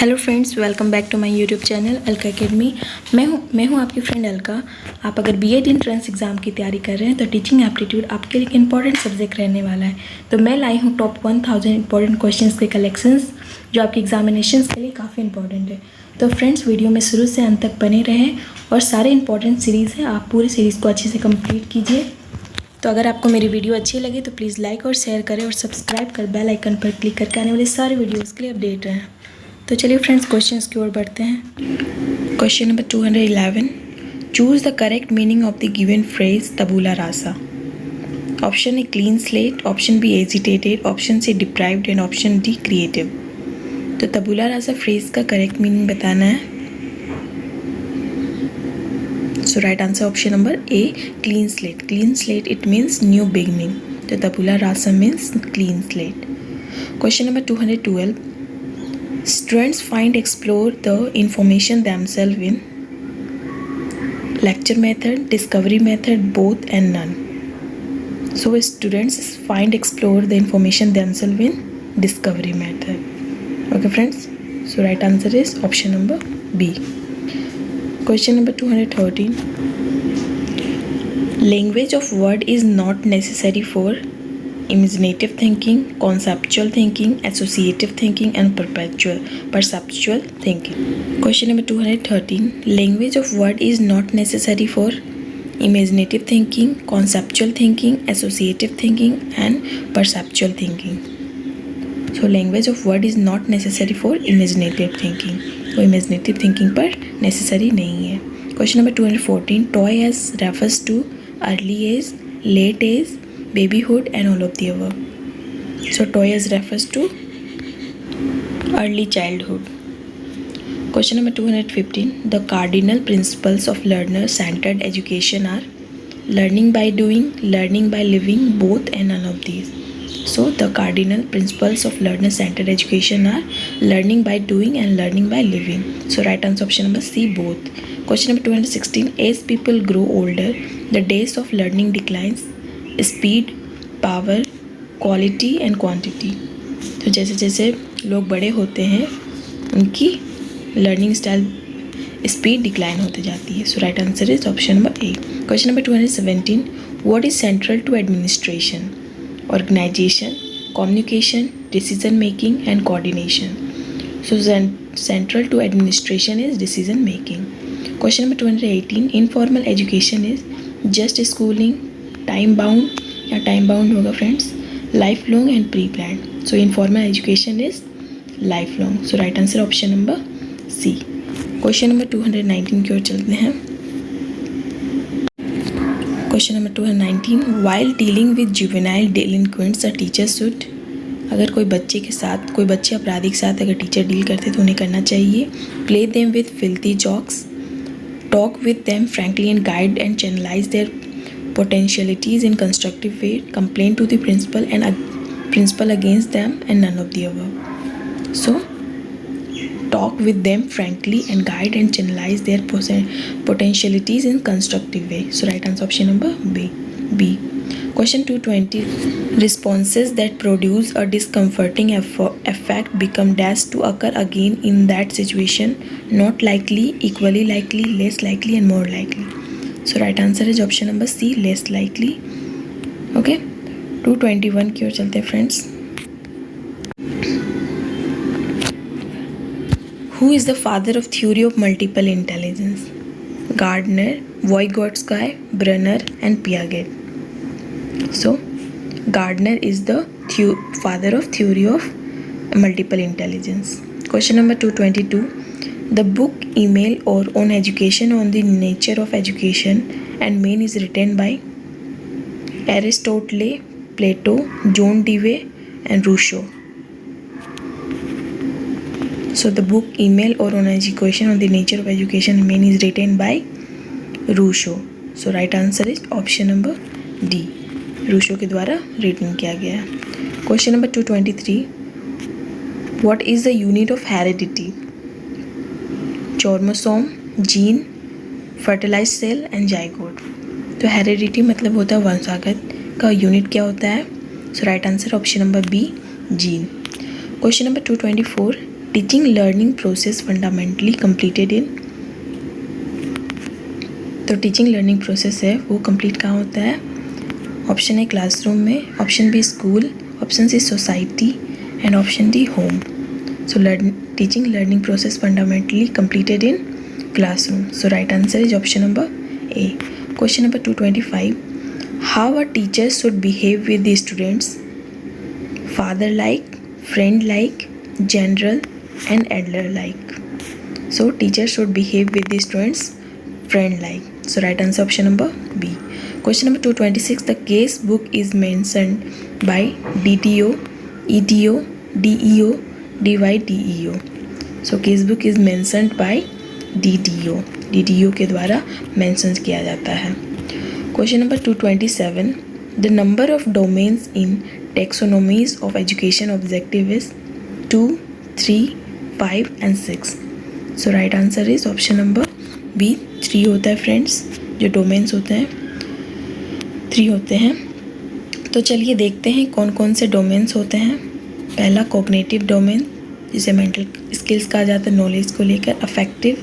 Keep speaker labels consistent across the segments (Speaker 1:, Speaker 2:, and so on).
Speaker 1: Hello friends, welcome back to my YouTube channel Alka Academy. मैं हूं आपकी फ्रेंड अलका। आप अगर बीएड एंट्रेंस एग्ज़ाम की तैयारी कर रहे हैं तो टीचिंग एप्टीट्यूड आपके लिए एक इंपॉर्टेंट सब्जेक्ट रहने वाला है। तो मैं लाई हूं टॉप 1000 इंपॉर्टेंट क्वेश्चंस के कलेक्शंस जो आपके एग्जामिनेशन के लिए काफ़ी इंपॉर्टेंट है। तो फ्रेंड्स, वीडियो में शुरू से अंत तक बने रहें और सारे इंपॉर्टेंट सीरीज़ हैं, आप पूरी सीरीज़ को अच्छे से कम्प्लीट कीजिए। तो अगर आपको मेरी वीडियो अच्छी लगे तो प्लीज़ लाइक और शेयर करें और सब्सक्राइब कर बेल आइकन पर क्लिक करके आने वाले सारे वीडियोज़ के लिए अपडेट रहें। तो चलिए फ्रेंड्स, क्वेश्चंस की ओर बढ़ते हैं। Question number 211, choose the correct meaning of the given phrase tabula rasa. Option A clean slate, option B agitated, option C deprived and option D creative. तो तबूला रासा फ्रेज का correct meaning बताना है। So right answer option number A, clean slate. Clean slate it means new beginning. तो tabula rasa means clean slate. Question number 212, students find explore the information themselves in lecture method, discovery method, both and none. So students find explore the information themselves in discovery method. Okay friends, so right answer is option number B. Question number 213, language of word is not necessary for imaginative thinking, conceptual thinking, associative thinking and perceptual thinking. Question number 213, language of word is not necessary for imaginative thinking, conceptual thinking, associative thinking and perceptual thinking. So language of word is not necessary for imaginative thinking. तो imaginative thinking पर necessary नहीं है. Question number 214, toy as refers to early age, late age, babyhood and all of the above. So toy as refers to early childhood. Question number 215, the cardinal principles of learner-centered education are learning by doing, learning by living, both and none of these. So the cardinal principles of learner-centered education are learning by doing and learning by living. So right answer option number C, both. Question number 216, as people grow older, the days of learning declines, speed, power, quality and quantity. तो जैसे जैसे लोग बड़े होते हैं उनकी learning style speed decline होते जाती है। So right answer is option number A. Question number 217, what is central to administration? Organisation, communication, decision making and coordination. So central to administration is decision making. Question number 218, informal education is just schooling, time bound या time bound होगा friends, life long and pre plan. So informal education is life long. So right answer option number C. Question number 219 की ओर चलते हैं। Question number 219, while dealing with juvenile delinquents a teacher should. अगर कोई बच्चे के साथ, कोई बच्चे अपराधी के साथ अगर टीचर डील करते तो उन्हें करना चाहिए play them with filthy jokes, talk with them frankly and guide and channelise their potentialities in constructive way, complain to the principal and principal against them and none of the above. So talk with them frankly and guide and channelize their potentialities in constructive way. So right answer option number B. Question 220, responses that produce a discomforting effect become dash to occur again in that situation, not likely, equally likely, less likely and more likely. So right answer is option number C, less likely. Okay, 221 की ओर चलते हैं friends. Who is the father of theory of multiple intelligence? Gardner, Vygotsky, Brunner and Piaget. So Gardner is the father of theory of multiple intelligence. Question number 222, the book Email or On Education on the Nature of Education and Men is written by Aristotle, Plato, John Dewey and Rousseau. So the book Email or On Education on the Nature of Education and Men is written by Rousseau. So right answer is option number D, Rousseau के द्वारा written किया गया है। Question number 223, what is the unit of heredity? Chromosome, gene, fertilised cell and zygote. तो heredity मतलब होता है वंशागत, का यूनिट क्या होता है? So right answer option number B, gene. Question number 224, teaching learning process fundamentally completed in, तो टीचिंग लर्निंग प्रोसेस है वो कंप्लीट कहाँ होता है? ऑप्शन ए क्लासरूम में, option B school, option C society and option D home. So teaching learning process fundamentally completed in classroom. So right answer is option number A. Question number 225. How a teacher should behave with the students? Father like, friend like, general and elder like. So teacher should behave with the students friend like. So right answer option number B. Question number 226. The case book is mentioned by DTO, ETO, DEO, DYDEO. So case book is mentioned by DTO के द्वारा mention किया जाता है। Question number 227. The number of domains in taxonomies of education objective is 2, 3, 5 and 6. So right answer is option number B 3 होता है friends. जो domains होते हैं 3 होते हैं। तो चलिए देखते हैं कौन कौन से डोमेन्स होते हैं। पहला कॉग्निटिव डोमेन, जिसे मेंटल स्किल्स कहा जाता है नॉलेज को लेकर। Affective,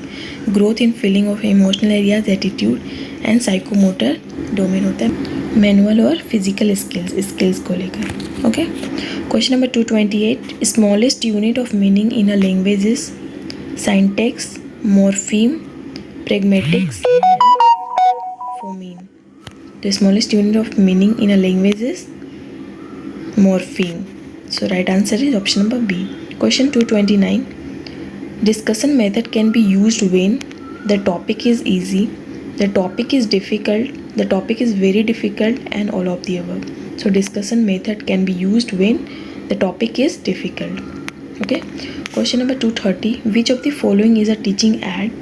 Speaker 1: growth in feeling of emotional areas, attitude and psychomotor domain होता है। मैनुअल और फिजिकल स्किल्स को लेकर। Okay. Question number 228. Smallest unit of meaning in a language is syntax, morpheme, pragmatics, phoneme. The smallest unit of meaning in a language is morpheme. So right answer is option number B. Question 229. Discussion method can be used when the topic is easy, the topic is difficult, the topic is very difficult and all of the above. So discussion method can be used when the topic is difficult. Okay. Question number 230. Which of the following is a teaching ad?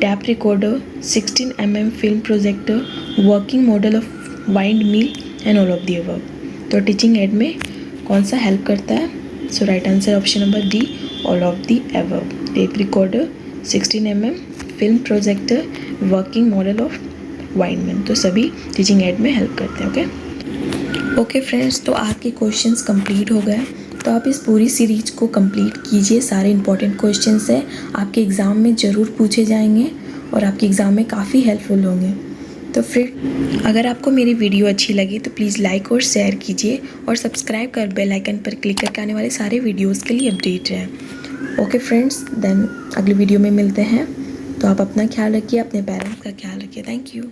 Speaker 1: Tape recorder, 16mm film projector, working model of windmill and all of the above. तो teaching aid में कौन सा help करता है? So right answer option number D, all of the above. Tape recorder, 16mm film projector, working model of वाइनमैन, तो सभी teaching aid में हेल्प करते हैं. ओके फ्रेंड्स, तो आपके क्वेश्चंस कंप्लीट हो गए. तो आप इस पूरी सीरीज को कंप्लीट कीजिए. सारे इंपॉर्टेंट क्वेश्चंस हैं, आपके एग्ज़ाम में ज़रूर पूछे जाएंगे और आपके एग्ज़ाम में काफ़ी हेल्पफुल होंगे. तो फिर अगर आपको मेरी वीडियो अच्छी लगी तो प्लीज़ लाइक और शेयर कीजिए और सब्सक्राइब कर बेल आइकन पर क्लिक करके आने वाले सारे वीडियोस के लिए अपडेट रहें. ओके फ्रेंड्स, देन अगली वीडियो में मिलते हैं. तो आप अपना ख्याल रखिए, अपने पेरेंट्स का ख्याल रखिए. Thank you.